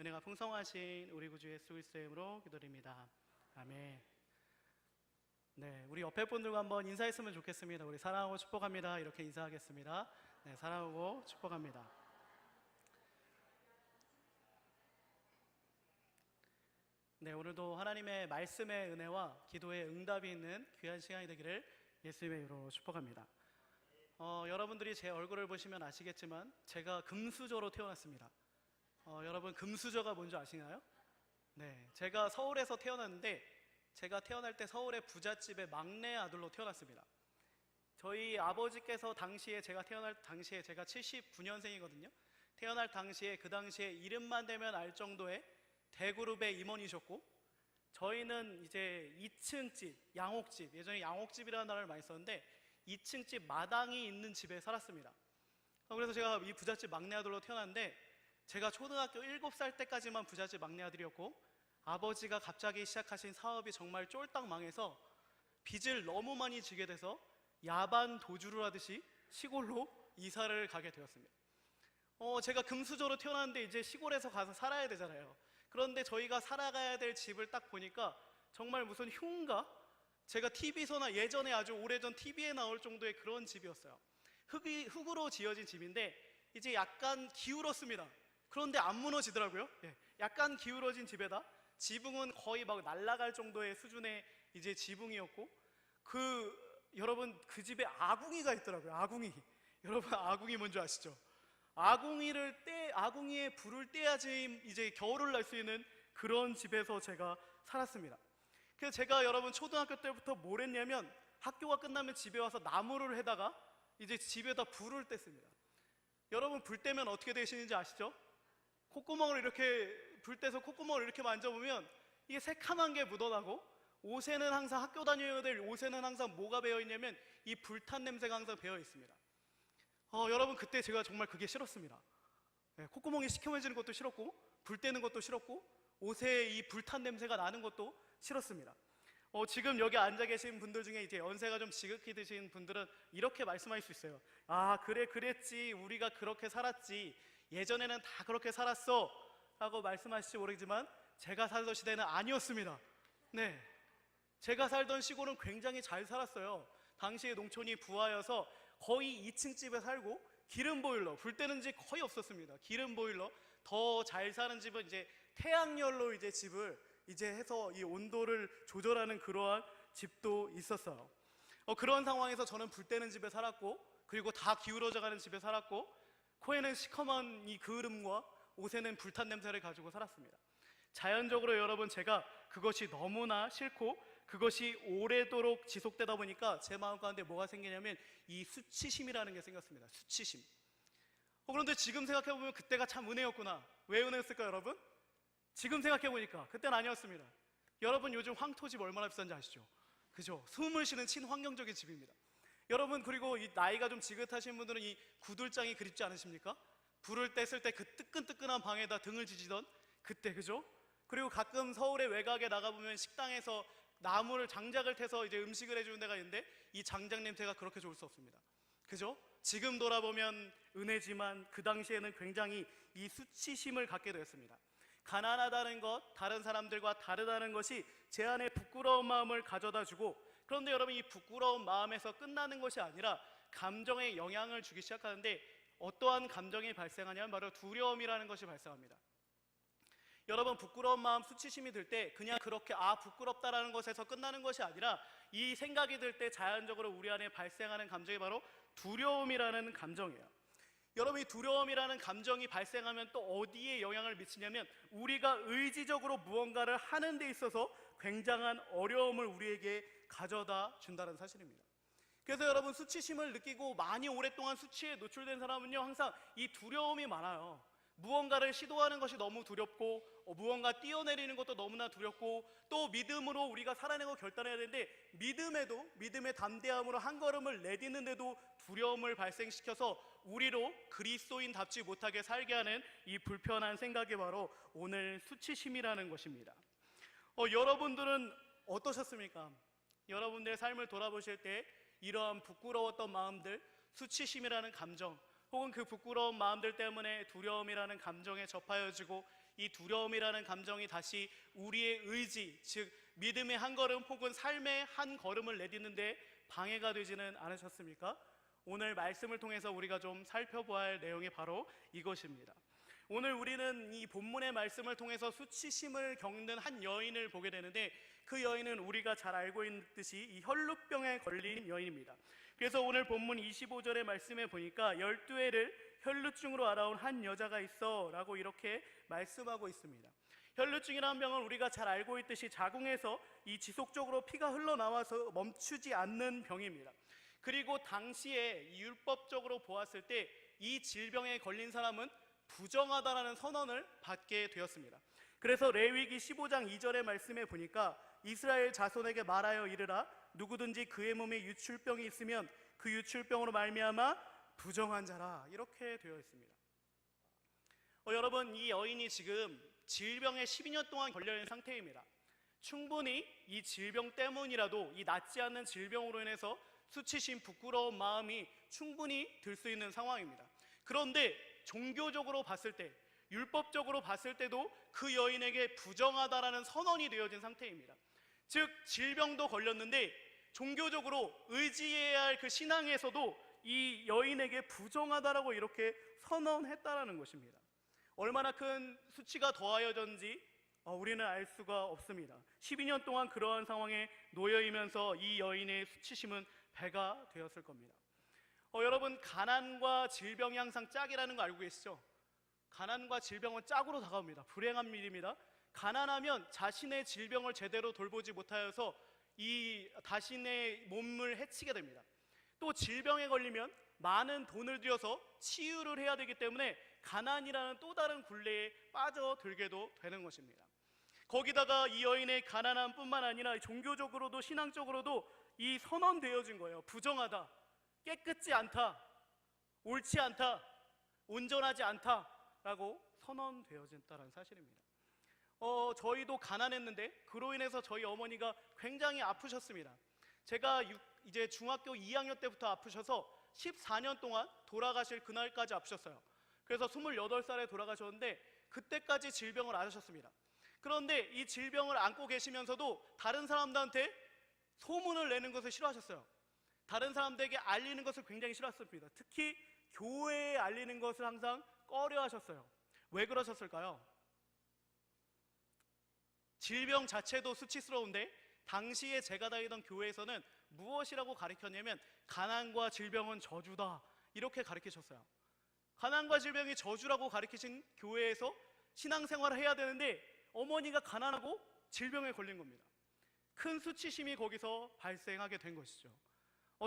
은혜가 풍성하신 우리 구주 예수 그리스도의 이름으로 기도드립니다. 아멘. 네, 우리 옆에 분들과 한번 인사했으면 좋겠습니다. 우리 사랑하고 축복합니다. 이렇게 인사하겠습니다. 네, 사랑하고 축복합니다. 네, 오늘도 하나님의 말씀의 은혜와 기도의 응답이 있는 귀한 시간이 되기를 예수님의 이름으로 축복합니다. 여러분들이 제 얼굴을 보시면 아시겠지만 제가 금수저로 태어났습니다. 여러분, 금수저가 뭔지 아시나요? 네, 제가 서울에서 태어났는데 제가 태어날 때 서울의 부잣집의 막내 아들로 태어났습니다. 저희 아버지께서 제가 태어날 당시에 제가 79년생이거든요. 태어날 당시에 그 당시에 이름만 대면 알 정도의 대그룹의 임원이셨고, 저희는 이제 2층 집, 양옥집, 예전에 양옥집이라는 단어를 많이 썼는데 2층 집 마당이 있는 집에 살았습니다. 그래서 제가 이 부잣집 막내 아들로 태어났는데 제가 초등학교 7살 때까지만 부잣집 막내 아들이었고, 아버지가 갑자기 시작하신 사업이 정말 쫄딱 망해서 빚을 너무 많이 지게 돼서 야반 도주를 하듯이 시골로 이사를 가게 되었습니다. 제가 금수저로 태어났는데 이제 시골에서 가서 살아야 되잖아요. 그런데 저희가 살아가야 될 집을 딱 보니까 정말 무슨 흉가? 제가 TV에서나 예전에 아주 오래전 TV에 나올 정도의 그런 집이었어요. 흙으로 지어진 집인데 이제 약간 기울었습니다. 그런데 안 무너지더라고요. 약간 기울어진 집에다 지붕은 거의 막 날아갈 정도의 수준의 이제 지붕이었고, 여러분, 그 집에 아궁이가 있더라고요. 아궁이. 여러분, 아궁이 뭔지 아시죠? 아궁이에 불을 떼야지 이제 겨울을 날 수 있는 그런 집에서 제가 살았습니다. 그래서 제가 여러분 초등학교 때부터 뭘 했냐면 학교가 끝나면 집에 와서 나무를 해다가 이제 집에다 불을 뗐습니다. 여러분, 불 떼면 어떻게 되시는지 아시죠? 콧구멍을 이렇게 불 떼서 콧구멍을 이렇게 만져보면 이게 새카만 게 묻어나고, 옷에는 항상 학교 다녀야 될 옷에는 항상 뭐가 배어있냐면 이 불탄 냄새가 항상 배어있습니다. 여러분, 그때 제가 정말 그게 싫었습니다. 콧구멍이 시커매지는 것도 싫었고, 불 떼는 것도 싫었고, 옷에 이 불탄 냄새가 나는 것도 싫었습니다. 지금 여기 앉아 계신 분들 중에 이제 연세가 좀 지극히 드신 분들은 이렇게 말씀할 수 있어요. 아, 그래, 그랬지, 우리가 그렇게 살았지, 예전에는 다 그렇게 살았어 라고 말씀하실지 모르지만 제가 살던 시대는 아니었습니다. 네, 제가 살던 시골은 굉장히 잘 살았어요. 당시에 농촌이 부하여서 거의 2층 집에 살고, 기름 보일러, 불 때는 집 거의 없었습니다. 기름 보일러, 더 잘 사는 집은 이제 태양열로 이제 집을 이제 해서 이 온도를 조절하는 그러한 집도 있었어요. 그런 상황에서 저는 불 때는 집에 살았고, 그리고 다 기울어져 가는 집에 살았고, 코에는 시커먼 이 그을음과 옷에는 불탄 냄새를 가지고 살았습니다. 자연적으로 여러분, 제가 그것이 너무나 싫고 그것이 오래도록 지속되다 보니까 제 마음 가운데 뭐가 생기냐면 이 수치심이라는 게 생겼습니다. 수치심. 그런데 지금 생각해보면 그때가 참 은혜였구나. 왜 은혜였을까요, 여러분? 지금 생각해보니까 그때는 아니었습니다. 여러분, 요즘 황토집 얼마나 비싼지 아시죠? 그죠? 숨을 쉬는 친환경적인 집입니다. 여러분, 그리고 이 나이가 좀 지긋하신 분들은 이 구들장이 그립지 않으십니까? 불을 뗐을 때 그 뜨끈뜨끈한 방에다 등을 지지던 그때, 그죠? 그리고 가끔 서울의 외곽에 나가보면 식당에서 나무를 장작을 태서 이제 음식을 해주는 데가 있는데 이 장작 냄새가 그렇게 좋을 수 없습니다. 그죠? 지금 돌아보면 은혜지만 그 당시에는 굉장히 이 수치심을 갖게 되었습니다. 가난하다는 것, 다른 사람들과 다르다는 것이 제 안에 부끄러운 마음을 가져다 주고, 그런데 여러분, 이 부끄러운 마음에서 끝나는 것이 아니라 감정에 영향을 주기 시작하는데, 어떠한 감정이 발생하냐면 바로 두려움이라는 것이 발생합니다. 여러분, 부끄러운 마음, 수치심이 들 때 그냥 그렇게 부끄럽다라는 것에서 끝나는 것이 아니라 이 생각이 들 때 자연적으로 우리 안에 발생하는 감정이 바로 두려움이라는 감정이에요. 여러분, 이 두려움이라는 감정이 발생하면 또 어디에 영향을 미치냐면 우리가 의지적으로 무언가를 하는 데 있어서 굉장한 어려움을 우리에게 가져다 준다는 사실입니다. 그래서 여러분, 수치심을 느끼고 많이 오랫동안 수치에 노출된 사람은요, 항상 이 두려움이 많아요. 무언가를 시도하는 것이 너무 두렵고, 무언가 뛰어내리는 것도 너무나 두렵고, 또 믿음으로 우리가 살아내고 결단해야 되는데 믿음의 담대함으로 한 걸음을 내딛는데도 두려움을 발생시켜서 우리로 그리스도인답지 못하게 살게 하는 이 불편한 생각이 바로 오늘 수치심이라는 것입니다. 여러분들은 어떠셨습니까? 여러분들의 삶을 돌아보실 때 이러한 부끄러웠던 마음들, 수치심이라는 감정, 혹은 그 부끄러운 마음들 때문에 두려움이라는 감정에 접하여지고 이 두려움이라는 감정이 다시 우리의 의지, 즉 믿음의 한 걸음 혹은 삶의 한 걸음을 내딛는데 방해가 되지는 않으셨습니까? 오늘 말씀을 통해서 우리가 좀 살펴보아야 할 내용이 바로 이것입니다. 오늘 우리는 이 본문의 말씀을 통해서 수치심을 겪는 한 여인을 보게 되는데, 그 여인은 우리가 잘 알고 있듯이 이 혈루병에 걸린 여인입니다. 그래서 오늘 본문 25절의 말씀에 보니까 12회를 혈루증으로 알아온 한 여자가 있어 라고 이렇게 말씀하고 있습니다. 혈루증이라는 병은 우리가 잘 알고 있듯이 자궁에서 이 지속적으로 피가 흘러나와서 멈추지 않는 병입니다. 그리고 당시에 율법적으로 보았을 때 이 질병에 걸린 사람은 부정하다라는 선언을 받게 되었습니다. 그래서 레위기 15장 2절의 말씀에 보니까 이스라엘 자손에게 말하여 이르라, 누구든지 그의 몸에 유출병이 있으면 그 유출병으로 말미암아 부정한 자라, 이렇게 되어 있습니다. 여러분, 이 여인이 지금 질병에 12년 동안 걸려있는 상태입니다. 충분히 이 질병 때문이라도, 이 낫지 않는 질병으로 인해서 수치심, 부끄러운 마음이 충분히 들 수 있는 상황입니다. 그런데 종교적으로 봤을 때, 율법적으로 봤을 때도 그 여인에게 부정하다라는 선언이 되어진 상태입니다. 즉 질병도 걸렸는데 종교적으로 의지해야 할 그 신앙에서도 이 여인에게 부정하다라고 이렇게 선언했다라는 것입니다. 얼마나 큰 수치가 더하여졌는지 우리는 알 수가 없습니다. 12년 동안 그러한 상황에 놓여이면서 이 여인의 수치심은 배가 되었을 겁니다. 여러분, 가난과 질병이 항상 짝이라는 거 알고 계시죠? 가난과 질병은 짝으로 다가옵니다. 불행한 일입니다. 가난하면 자신의 질병을 제대로 돌보지 못하여서 이 자신의 몸을 해치게 됩니다. 또 질병에 걸리면 많은 돈을 들여서 치유를 해야 되기 때문에 가난이라는 또 다른 굴레에 빠져들게도 되는 것입니다. 거기다가 이 여인의 가난함 뿐만 아니라 종교적으로도 신앙적으로도 이 선언되어진 거예요. 부정하다, 깨끗지 않다, 옳지 않다, 온전하지 않다라고 선언되어졌다는 사실입니다. 저희도 가난했는데 그로 인해서 저희 어머니가 굉장히 아프셨습니다. 제가 이제 중학교 2학년 때부터 아프셔서 14년 동안 돌아가실 그날까지 아프셨어요. 그래서 28살에 돌아가셨는데 그때까지 질병을 앓으셨습니다. 그런데 이 질병을 안고 계시면서도 다른 사람들한테 소문을 내는 것을 싫어하셨어요. 다른 사람들에게 알리는 것을 굉장히 싫어했습니다. 특히 교회에 알리는 것을 항상 꺼려하셨어요. 왜 그러셨을까요? 질병 자체도 수치스러운데 당시에 제가 다니던 교회에서는 무엇이라고 가르쳤냐면 가난과 질병은 저주다, 이렇게 가르치셨어요. 가난과 질병이 저주라고 가르치신 교회에서 신앙생활을 해야 되는데 어머니가 가난하고 질병에 걸린 겁니다. 큰 수치심이 거기서 발생하게 된 것이죠.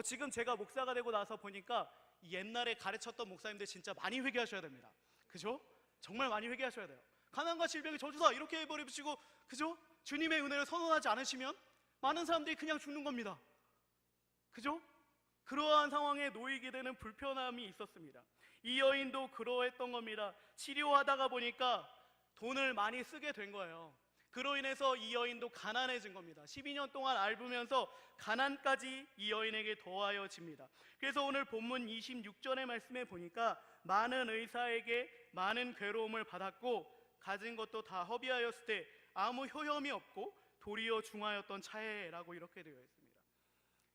지금 제가 목사가 되고 나서 보니까 옛날에 가르쳤던 목사님들 진짜 많이 회개하셔야 됩니다. 그죠? 정말 많이 회개하셔야 돼요. 가난과 질병이 저주다 이렇게 해버리시고, 그죠? 주님의 은혜를 선언하지 않으시면 많은 사람들이 그냥 죽는 겁니다. 그죠? 그러한 상황에 놓이게 되는 불편함이 있었습니다. 이 여인도 그러했던 겁니다. 치료하다가 보니까 돈을 많이 쓰게 된 거예요. 그로 인해서 이 여인도 가난해진 겁니다. 12년 동안 앓으면서 가난까지 이 여인에게 더하여집니다. 그래서 오늘 본문 26절의 말씀에 보니까 많은 의사에게 많은 괴로움을 받았고 가진 것도 다 허비하였을 때 아무 효험이 없고 도리어 중하였던 차에라고 이렇게 되어 있습니다.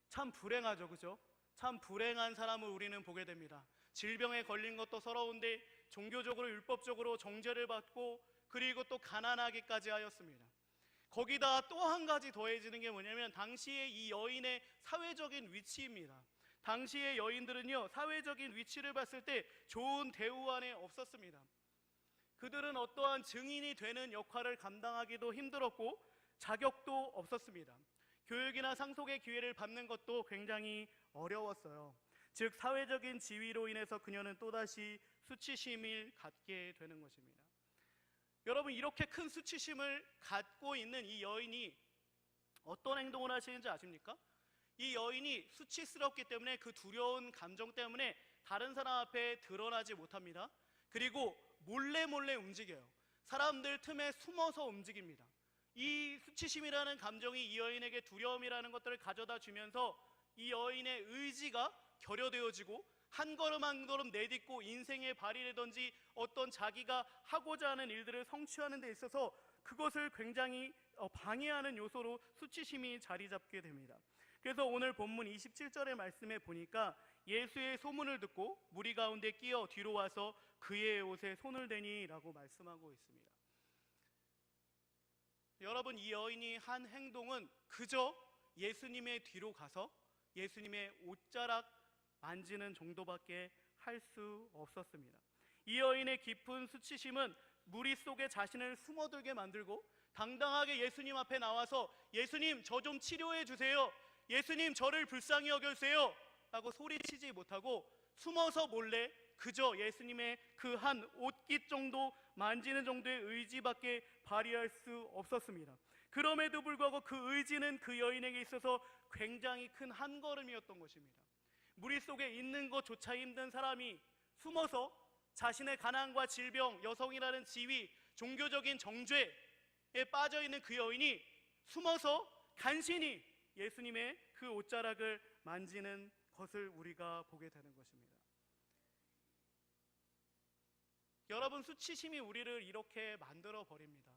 참 불행하죠, 그죠? 참 불행한 사람을 우리는 보게 됩니다. 질병에 걸린 것도 서러운데 종교적으로 율법적으로 정죄를 받고 그리고 또 가난하기까지 하였습니다. 거기다 또 한 가지 더해지는 게 뭐냐면 당시의 이 여인의 사회적인 위치입니다. 당시의 여인들은요, 사회적인 위치를 봤을 때 좋은 대우 안에 없었습니다. 그들은 어떠한 증인이 되는 역할을 감당하기도 힘들었고 자격도 없었습니다. 교육이나 상속의 기회를 받는 것도 굉장히 어려웠어요. 즉 사회적인 지위로 인해서 그녀는 또다시 수치심을 갖게 되는 것입니다. 여러분, 이렇게 큰 수치심을 갖고 있는 이 여인이 어떤 행동을 하시는지 아십니까? 이 여인이 수치스럽기 때문에 그 두려운 감정 때문에 다른 사람 앞에 드러나지 못합니다. 그리고 몰래 움직여요. 사람들 틈에 숨어서 움직입니다. 이 수치심이라는 감정이 이 여인에게 두려움이라는 것들을 가져다 주면서 이 여인의 의지가 결여되어지고 한 걸음 한 걸음 내딛고 인생의 발이라든지 어떤 자기가 하고자 하는 일들을 성취하는 데 있어서 그것을 굉장히 방해하는 요소로 수치심이 자리 잡게 됩니다. 그래서 오늘 본문 27절의 말씀에 보니까 예수의 소문을 듣고 무리 가운데 끼어 뒤로 와서 그의 옷에 손을 대니 라고 말씀하고 있습니다. 여러분, 이 여인이 한 행동은 그저 예수님의 뒤로 가서 예수님의 옷자락 만지는 정도밖에 할 수 없었습니다. 이 여인의 깊은 수치심은 무리 속에 자신을 숨어들게 만들고 당당하게 예수님 앞에 나와서 예수님 저 좀 치료해 주세요, 예수님 저를 불쌍히 여겨주세요 라고 소리치지 못하고 숨어서 몰래 그저 예수님의 그 한 옷깃 정도 만지는 정도의 의지밖에 발휘할 수 없었습니다. 그럼에도 불구하고 그 의지는 그 여인에게 있어서 굉장히 큰 한 걸음이었던 것입니다. 무리 속에 있는 것조차 힘든 사람이 숨어서 자신의 가난과 질병, 여성이라는 지위, 종교적인 정죄에 빠져있는 그 여인이 숨어서 간신히 예수님의 그 옷자락을 만지는 것을 우리가 보게 되는 것입니다. 여러분, 수치심이 우리를 이렇게 만들어 버립니다.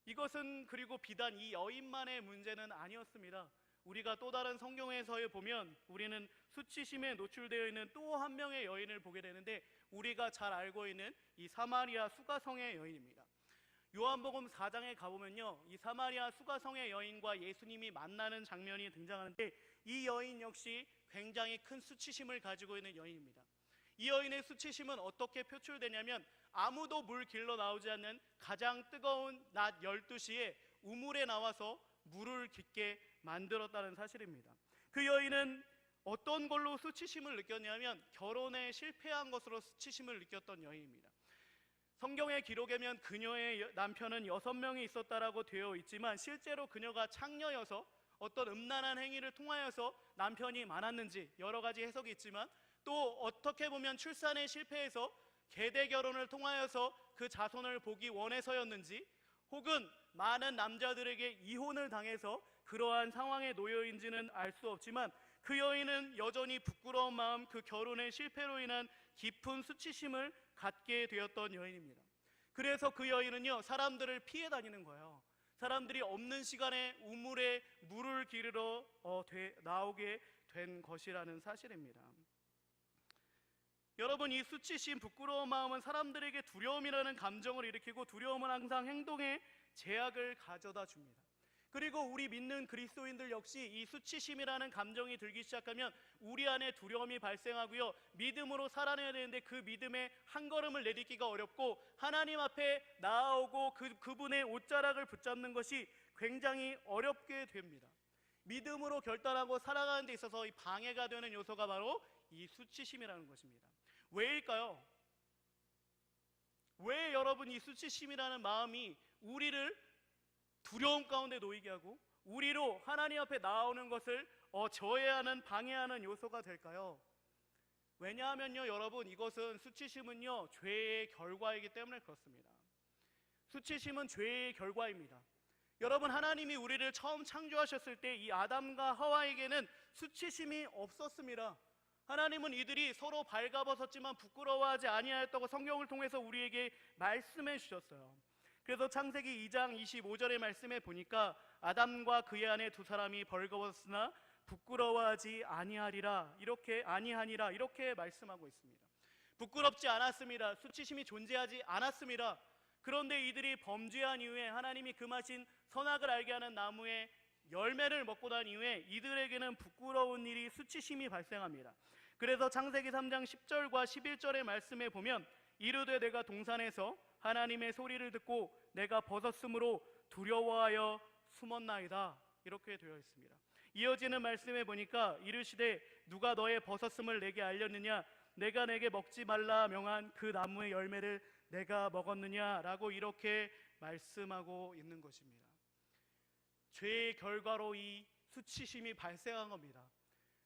이것은 그리고 비단 이 여인만의 문제는 아니었습니다. 우리가 또 다른 성경에서에 보면 우리는 수치심에 노출되어 있는 또 한 명의 여인을 보게 되는데, 우리가 잘 알고 있는 이 사마리아 수가성의 여인입니다. 요한복음 4장에 가보면요, 이 사마리아 수가성의 여인과 예수님이 만나는 장면이 등장하는데, 이 여인 역시 굉장히 큰 수치심을 가지고 있는 여인입니다. 이 여인의 수치심은 어떻게 표출되냐면, 아무도 물 길러 나오지 않는 가장 뜨거운 낮 12시에 우물에 나와서 물을 깊게 만들었다는 사실입니다. 그 여인은 어떤 걸로 수치심을 느꼈냐면 결혼에 실패한 것으로 수치심을 느꼈던 여인입니다. 성경의 기록에면 그녀의 남편은 6명이 있었다라고 되어 있지만 실제로 그녀가 창녀여서 어떤 음란한 행위를 통하여서 남편이 많았는지 여러 가지 해석이 있지만, 또 어떻게 보면 출산에 실패해서 계대 결혼을 통하여서 그 자손을 보기 원해서였는지, 혹은 많은 남자들에게 이혼을 당해서 그러한 상황에 놓여있는지는 알 수 없지만, 그 여인은 여전히 부끄러운 마음, 그 결혼의 실패로 인한 깊은 수치심을 갖게 되었던 여인입니다. 그래서 그 여인은요, 사람들을 피해 다니는 거예요. 사람들이 없는 시간에 우물에 물을 기르러 나오게 된 것이라는 사실입니다. 여러분, 이 수치심, 부끄러운 마음은 사람들에게 두려움이라는 감정을 일으키고, 두려움은 항상 행동에 제약을 가져다 줍니다. 그리고 우리 믿는 그리스도인들 역시 이 수치심이라는 감정이 들기 시작하면 우리 안에 두려움이 발생하고요, 믿음으로 살아내야 되는데 그 믿음의 한 걸음을 내딛기가 어렵고, 하나님 앞에 나아오고 그분의 옷자락을 붙잡는 것이 굉장히 어렵게 됩니다. 믿음으로 결단하고 살아가는 데 있어서 이 방해가 되는 요소가 바로 이 수치심이라는 것입니다. 왜일까요? 왜 여러분 이 수치심이라는 마음이 우리를 두려움 가운데 놓이게 하고 우리로 하나님 앞에 나오는 것을 저해하는, 방해하는 요소가 될까요? 왜냐하면요, 여러분, 이것은 수치심은요 죄의 결과이기 때문에 그렇습니다. 수치심은 죄의 결과입니다. 여러분, 하나님이 우리를 처음 창조하셨을 때 이 아담과 하와에게는 수치심이 없었습니다. 하나님은 이들이 서로 발가벗었지만 부끄러워하지 아니하였다고 성경을 통해서 우리에게 말씀해 주셨어요. 그래서 창세기 2장 25절의 말씀에 보니까 아담과 그의 아내 두 사람이 벌거벗었으나 부끄러워하지 아니하니라 이렇게 말씀하고 있습니다. 부끄럽지 않았습니다. 수치심이 존재하지 않았습니다. 그런데 이들이 범죄한 이후에 하나님이 금하신 선악을 알게 하는 나무의 열매를 먹고 난 이후에 이들에게는 부끄러운 일이, 수치심이 발생합니다. 그래서 창세기 3장 10절과 11절의 말씀에 보면, 이르되 내가 동산에서 하나님의 소리를 듣고 내가 벗었으므로 두려워하여 숨었나이다 이렇게 되어 있습니다. 이어지는 말씀에 보니까 이르시되 누가 너의 벗었음을 내게 알렸느냐, 내가 내게 먹지 말라 명한 그 나무의 열매를 내가 먹었느냐라고 이렇게 말씀하고 있는 것입니다. 죄의 결과로 이 수치심이 발생한 겁니다.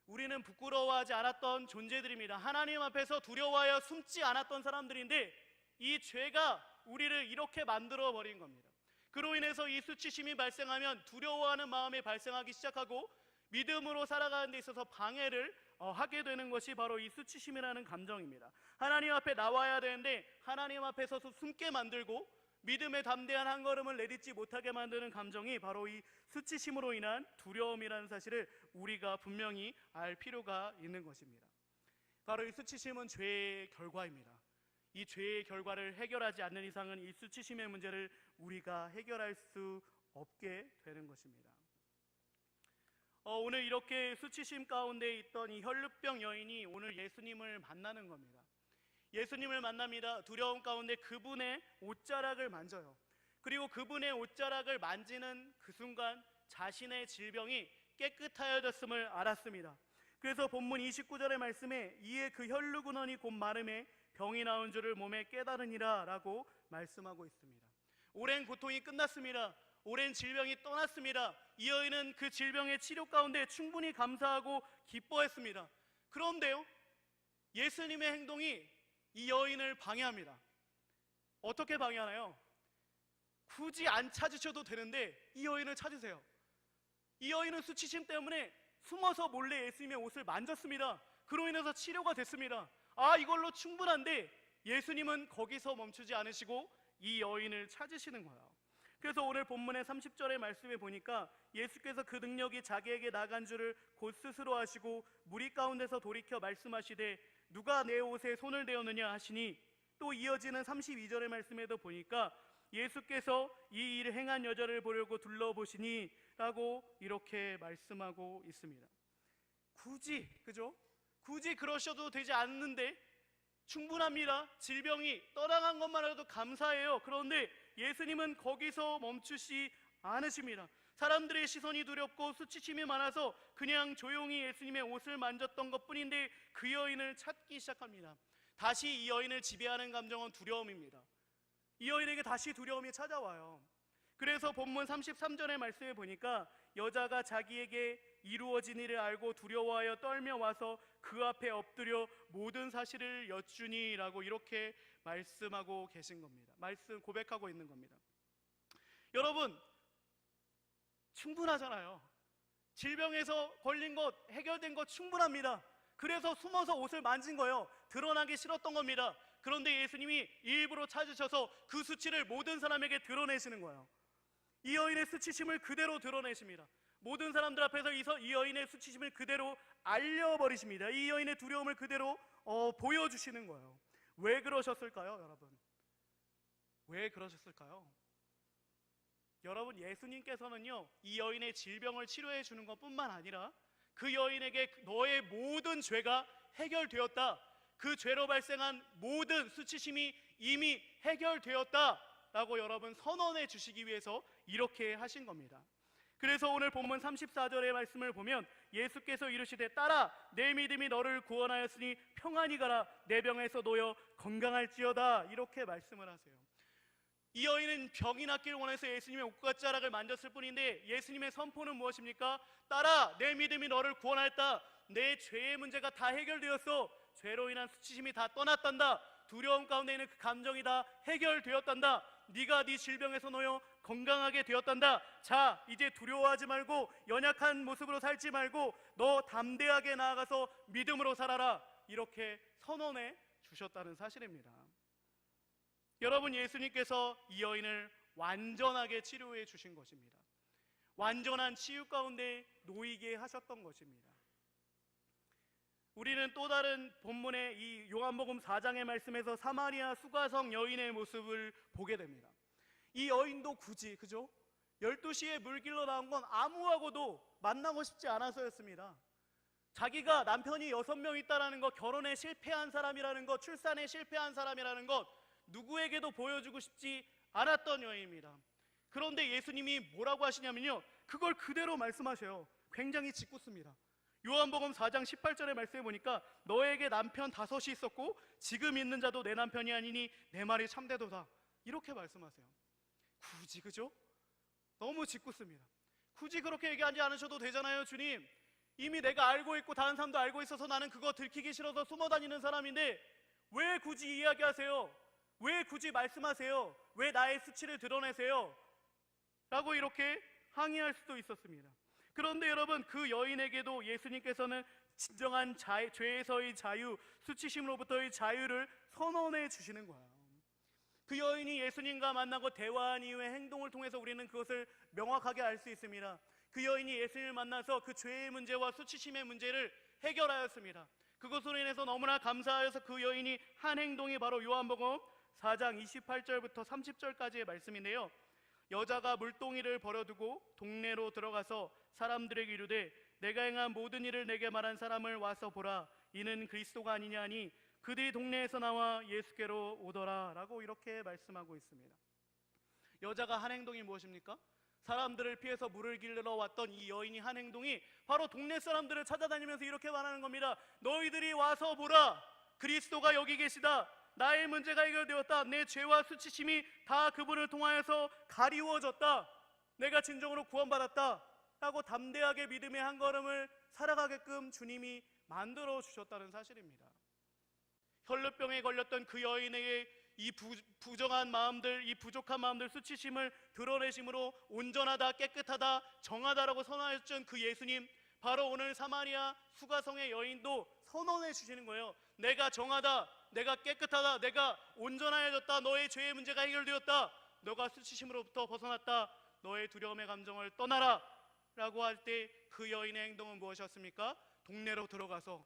우리는 부끄러워하지 않았던 존재들입니다. 하나님 앞에서 두려워하여 숨지 않았던 사람들인데 이 죄가 우리를 이렇게 만들어 버린 겁니다. 그로 인해서 이 수치심이 발생하면 두려워하는 마음이 발생하기 시작하고 믿음으로 살아가는 데 있어서 방해를 하게 되는 것이 바로 이 수치심이라는 감정입니다. 하나님 앞에 나와야 되는데 하나님 앞에 서서 숨게 만들고 믿음의 담대한 한 걸음을 내딛지 못하게 만드는 감정이 바로 이 수치심으로 인한 두려움이라는 사실을 우리가 분명히 알 필요가 있는 것입니다. 바로 이 수치심은 죄의 결과입니다. 이 죄의 결과를 해결하지 않는 이상은 이 수치심의 문제를 우리가 해결할 수 없게 되는 것입니다. 오늘 이렇게 수치심 가운데 있던 이 혈루병 여인이 오늘 예수님을 만나는 겁니다. 예수님을 만납니다. 두려움 가운데 그분의 옷자락을 만져요. 그리고 그분의 옷자락을 만지는 그 순간 자신의 질병이 깨끗하여졌음을 알았습니다. 그래서 본문 29절의 말씀에 이에 그 혈루근원이 곧 마름에 병이 나온 줄을 몸에 깨달으니라 라고 말씀하고 있습니다. 오랜 고통이 끝났습니다. 오랜 질병이 떠났습니다. 이 여인은 그 질병의 치료 가운데 충분히 감사하고 기뻐했습니다. 그런데요, 예수님의 행동이 이 여인을 방해합니다. 어떻게 방해하나요? 굳이 안 찾으셔도 되는데 이 여인을 찾으세요. 이 여인은 수치심 때문에 숨어서 몰래 예수님의 옷을 만졌습니다. 그로 인해서 치료가 됐습니다. 이걸로 충분한데 예수님은 거기서 멈추지 않으시고 이 여인을 찾으시는 거예요. 그래서 오늘 본문의 30절의 말씀에 보니까 예수께서 그 능력이 자기에게 나간 줄을 곧 스스로 아시고 무리 가운데서 돌이켜 말씀하시되 누가 내 옷에 손을 대었느냐 하시니, 또 이어지는 32절의 말씀에도 보니까 예수께서 이 일을 행한 여자를 보려고 둘러보시니 라고 이렇게 말씀하고 있습니다. 굳이 그러셔도 되지 않는데 충분합니다. 질병이 떠나간 것만으로도 감사해요. 그런데 예수님은 거기서 멈추시 않으십니다. 사람들의 시선이 두렵고 수치심이 많아서 그냥 조용히 예수님의 옷을 만졌던 것뿐인데 그 여인을 찾기 시작합니다. 다시 이 여인을 지배하는 감정은 두려움입니다. 이 여인에게 다시 두려움이 찾아와요. 그래서 본문 33절의 말씀에 보니까 여자가 자기에게 이루어진 일을 알고 두려워하여 떨며 와서 그 앞에 엎드려 모든 사실을 여쭈니 라고 이렇게 말씀하고 계신 겁니다. 고백하고 있는 겁니다. 여러분, 충분하잖아요. 질병에서 걸린 것, 해결된 것 충분합니다. 그래서 숨어서 옷을 만진 거예요. 드러나기 싫었던 겁니다. 그런데 예수님이 일부러 찾으셔서 그 수치를 모든 사람에게 드러내시는 거예요. 이 여인의 수치심을 그대로 드러내십니다. 모든 사람들 앞에서 이 여인의 수치심을 그대로 알려버리십니다. 이 여인의 두려움을 그대로 보여주시는 거예요. 왜 그러셨을까요, 여러분? 왜 그러셨을까요? 여러분, 예수님께서는요, 이 여인의 질병을 치료해 주는 것뿐만 아니라 그 여인에게 너의 모든 죄가 해결되었다, 그 죄로 발생한 모든 수치심이 이미 해결되었다 라고 여러분 선언해 주시기 위해서 이렇게 하신 겁니다. 그래서 오늘 본문 34절의 말씀을 보면 예수께서 이르시되 따라 내 믿음이 너를 구원하였으니 평안히 가라, 내 병에서 놓여 건강할지어다, 이렇게 말씀을 하세요. 이 여인은 병이 낫기를 원해서 예수님의 옷가자락을 만졌을 뿐인데 예수님의 선포는 무엇입니까? 따라 내 믿음이 너를 구원하였다, 내 죄의 문제가 다 해결되었어, 죄로 인한 수치심이 다 떠났단다, 두려움 가운데 있는 그 감정이 다 해결되었단다, 네가 네 질병에서 놓여 건강하게 되었단다, 자 이제 두려워하지 말고 연약한 모습으로 살지 말고 너 담대하게 나아가서 믿음으로 살아라, 이렇게 선언해 주셨다는 사실입니다. 여러분, 예수님께서 이 여인을 완전하게 치료해 주신 것입니다. 완전한 치유 가운데 놓이게 하셨던 것입니다. 우리는 또 다른 본문의 이 요한복음 4장의 말씀에서 사마리아 수가성 여인의 모습을 보게 됩니다. 이 여인도 굳이 12시에 물길로 나온 건 아무하고도 만나고 싶지 않아서였습니다. 자기가 남편이 6명 있다는 것, 결혼에 실패한 사람이라는 것, 출산에 실패한 사람이라는 것, 누구에게도 보여주고 싶지 않았던 여인입니다. 그런데 예수님이 뭐라고 하시냐면요, 그걸 그대로 말씀하셔요. 굉장히 짓궂습니다. 요한복음 4장 18절의 말씀에 보니까 너에게 남편 5이 있었고 지금 있는 자도 내 남편이 아니니 내 말이 참되도다, 이렇게 말씀하세요. 굳이 너무 짓궂습니다. 굳이 그렇게 얘기하지 않으셔도 되잖아요. 주님, 이미 내가 알고 있고 다른 사람도 알고 있어서 나는 그거 들키기 싫어서 숨어 다니는 사람인데 왜 굳이 이야기하세요? 왜 굳이 말씀하세요? 왜 나의 수치를 드러내세요? 라고 이렇게 항의할 수도 있었습니다. 그런데 여러분, 그 여인에게도 예수님께서는 진정한 죄에서의 자유, 수치심으로부터의 자유를 선언해 주시는 거예요. 그 여인이 예수님과 만나고 대화한 이후의 행동을 통해서 우리는 그것을 명확하게 알 수 있습니다. 그 여인이 예수님을 만나서 그 죄의 문제와 수치심의 문제를 해결하였습니다. 그것으로 인해서 너무나 감사하여서 그 여인이 한 행동이 바로 요한복음 4장 28절부터 30절까지의 말씀인데요, 여자가 물동이를 버려두고 동네로 들어가서 사람들에게 이르되 내가 행한 모든 일을 내게 말한 사람을 와서 보라, 이는 그리스도가 아니냐 하니 그들이 동네에서 나와 예수께로 오더라 라고 이렇게 말씀하고 있습니다. 여자가 한 행동이 무엇입니까? 사람들을 피해서 물을 길러 왔던 이 여인이 한 행동이 바로 동네 사람들을 찾아다니면서 이렇게 말하는 겁니다. 너희들이 와서 보라, 그리스도가 여기 계시다. 나의 문제가 해결되었다. 내 죄와 수치심이 다 그분을 통하여서 가리워졌다. 내가 진정으로 구원받았다 라고 담대하게 믿음의 한 걸음을 살아가게끔 주님이 만들어 주셨다는 사실입니다. 혈루병에 걸렸던 그 여인에게 이 부정한 마음들, 이 부족한 마음들, 수치심을 드러내심으로 온전하다, 깨끗하다, 정하다라고 선언하셨던 그 예수님, 바로 오늘 사마리아 수가성의 여인도 선언해 주시는 거예요. 내가 정하다, 내가 깨끗하다, 내가 온전하여졌다, 너의 죄의 문제가 해결되었다, 너가 수치심으로부터 벗어났다, 너의 두려움의 감정을 떠나라 라고 할 때 그 여인의 행동은 무엇이었습니까? 동네로 들어가서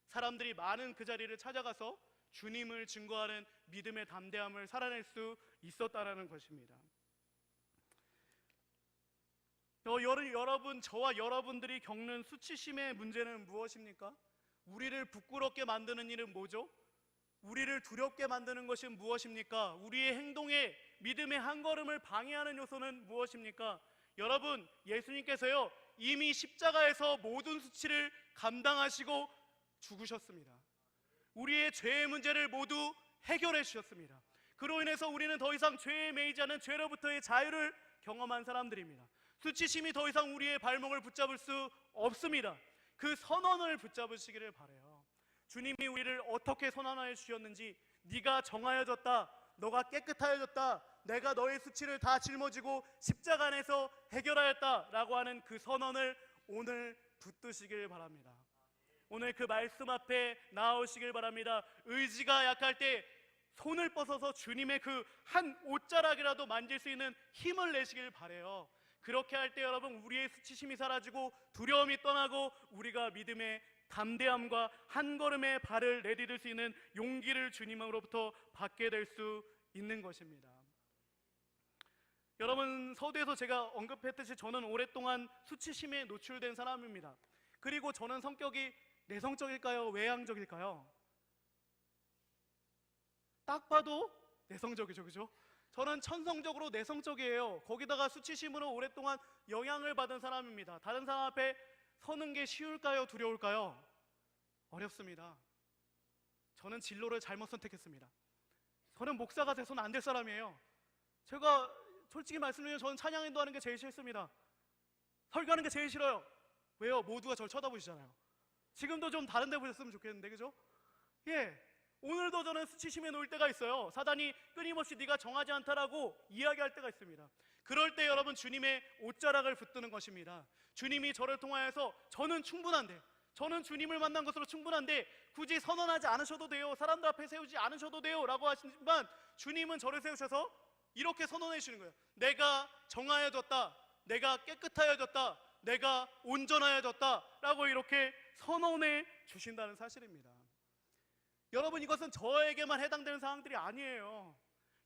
사람들이 많은 그 자리를 찾아가서 주님을 증거하는 믿음의 담대함을 살아낼 수 있었다라는 것입니다. 여러분, 저와 여러분들이 겪는 수치심의 문제는 무엇입니까? 우리를 부끄럽게 만드는 일은 뭐죠? 우리를 두렵게 만드는 것은 무엇입니까? 우리의 행동에 믿음의 한 걸음을 방해하는 요소는 무엇입니까? 여러분, 예수님께서요 이미 십자가에서 모든 수치를 감당하시고 죽으셨습니다. 우리의 죄의 문제를 모두 해결해 주셨습니다. 그로 인해서 우리는 더 이상 죄에 매이지 않은 죄로부터의 자유를 경험한 사람들입니다. 수치심이 더 이상 우리의 발목을 붙잡을 수 없습니다. 그 선언을 붙잡으시기를 바라요. 주님이 우리를 어떻게 선언하여 주셨는지, 네가 정하여졌다, 너가 깨끗하여졌다, 내가 너의 수치를 다 짊어지고 십자가 안에서 해결하였다 라고 하는 그 선언을 오늘 붙드시길 바랍니다. 오늘 그 말씀 앞에 나오시길 바랍니다. 의지가 약할 때 손을 뻗어서 주님의 그 한 옷자락이라도 만질 수 있는 힘을 내시길 바라요. 그렇게 할 때 여러분, 우리의 수치심이 사라지고 두려움이 떠나고 우리가 믿음의 담대함과 한 걸음의 발을 내디딜 수 있는 용기를 주님으로부터 받게 될 수 있는 것입니다. 여러분, 서두에서 제가 언급했듯이 저는 오랫동안 수치심에 노출된 사람입니다. 그리고 저는 성격이 내성적일까요? 외향적일까요? 딱 봐도 내성적이죠, 그죠? 저는 천성적으로 내성적이에요. 거기다가 수치심으로 오랫동안 영향을 받은 사람입니다. 다른 사람 앞에 서는 게 쉬울까요? 두려울까요? 어렵습니다. 저는 진로를 잘못 선택했습니다. 저는 목사가 돼서는 안 될 사람이에요. 제가 솔직히 말씀드리면 저는 찬양 인도하는 게 제일 싫습니다. 설교하는 게 제일 싫어요. 왜요? 모두가 저를 쳐다보시잖아요. 지금도 좀 다른 데 보셨으면 좋겠는데, 그죠? 예, 오늘도 저는 수치심에 놓일 때가 있어요. 사단이 끊임없이 네가 정하지 않다라고 이야기할 때가 있습니다. 그럴 때 여러분, 주님의 옷자락을 붙드는 것입니다. 주님이 저를 통하여서 저는 충분한데, 저는 주님을 만난 것으로 충분한데 굳이 선언하지 않으셔도 돼요, 사람들 앞에 세우지 않으셔도 돼요 라고 하시지만, 주님은 저를 세우셔서 이렇게 선언해 주시는 거예요. 내가 정하여졌다, 내가 깨끗하여졌다, 내가 온전하여졌다 라고 이렇게 선언해 주신다는 사실입니다. 여러분, 이것은 저에게만 해당되는 상황들이 아니에요.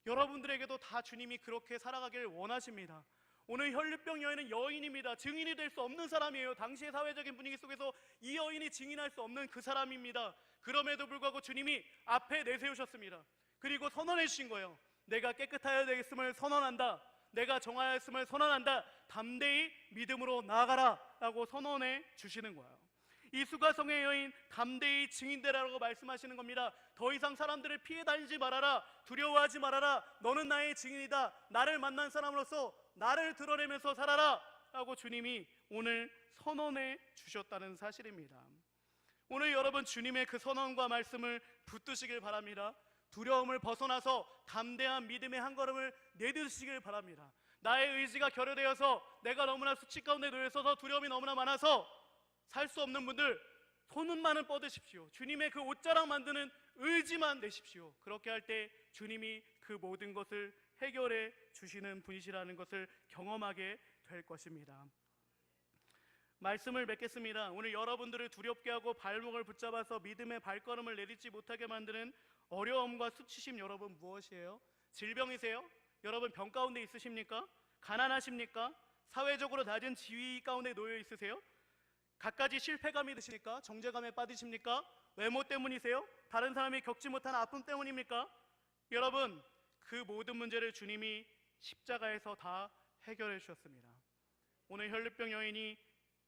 여러분들에게도 다 주님이 그렇게 살아가길 원하십니다. 오늘 혈루병 여인은 여인입니다. 증인이 될 수 없는 사람이에요. 당시의 사회적인 분위기 속에서 이 여인이 증인할 수 없는 그 사람입니다. 그럼에도 불구하고 주님이 앞에 내세우셨습니다. 그리고 선언해 주신 거예요. 내가 깨끗하여야 되겠음을 선언한다, 내가 정하였음을 선언한다, 담대히 믿음으로 나아가라 라고 선언해 주시는 거예요. 이 수가성의 여인, 담대히 증인되라고 말씀하시는 겁니다. 더 이상 사람들을 피해 다니지 말아라, 두려워하지 말아라, 너는 나의 증인이다, 나를 만난 사람으로서 나를 드러내면서 살아라 라고 주님이 오늘 선언해 주셨다는 사실입니다. 오늘 여러분, 주님의 그 선언과 말씀을 붙드시길 바랍니다. 두려움을 벗어나서 담대한 믿음의 한 걸음을 내딛으시길 바랍니다. 나의 의지가 결여되어서 내가 너무나 수치 가운데 놓여 있어서 두려움이 너무나 많아서 살 수 없는 분들, 소문만은 뻗으십시오. 주님의 그 옷자락 만드는 의지만 내십시오. 그렇게 할 때 주님이 그 모든 것을 해결해 주시는 분이시라는 것을 경험하게 될 것입니다. 말씀을 맺겠습니다. 오늘 여러분들을 두렵게 하고 발목을 붙잡아서 믿음의 발걸음을 내딛지 못하게 만드는 어려움과 수치심, 여러분 무엇이에요? 질병이세요? 여러분 병 가운데 있으십니까? 가난하십니까? 사회적으로 낮은 지위 가운데 놓여 있으세요? 갖가지 실패감이 드십니까? 정죄감에 빠지십니까? 외모 때문이세요? 다른 사람이 겪지 못한 아픔 때문입니까? 여러분, 그 모든 문제를 주님이 십자가에서 다 해결해 주셨습니다. 오늘 혈루병 여인이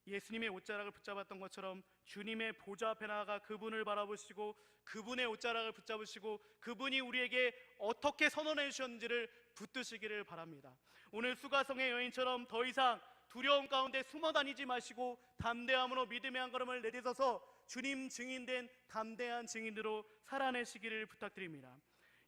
예수님의 옷자락을 붙잡았던 것처럼 주님의 보좌 앞에 나아가 그분을 바라보시고 그분의 옷자락을 붙잡으시고 그분이 우리에게 어떻게 선언해 주셨는지를 붙드시기를 바랍니다. 오늘 수가성의 여인처럼 더 이상 두려움 가운데 숨어 다니지 마시고 담대함으로 믿음의 한 걸음을 내딛어서 주님 증인된 담대한 증인으로 살아내시기를 부탁드립니다.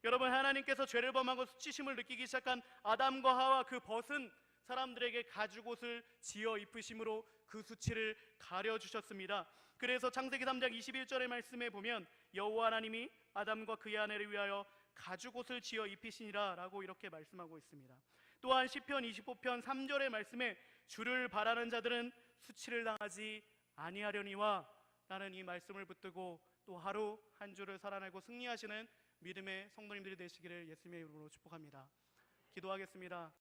여러분, 하나님께서 죄를 범하고 수치심을 느끼기 시작한 아담과 하와 그 벗은 사람들에게 가죽옷을 지어 입으심으로 그 수치를 가려주셨습니다. 그래서 창세기 3장 21절의 말씀에 보면 여호와 하나님이 아담과 그의 아내를 위하여 가죽옷을 지어 입히시니라 라고 이렇게 말씀하고 있습니다. 또한 시편 25편 3절의 말씀에 주를 바라는 자들은 수치를 당하지 아니하려니와 라는 이 말씀을 붙들고 또 하루 한 주를 살아내고 승리하시는 믿음의 성도님들이 되시기를 예수님의 이름으로 축복합니다. 기도하겠습니다.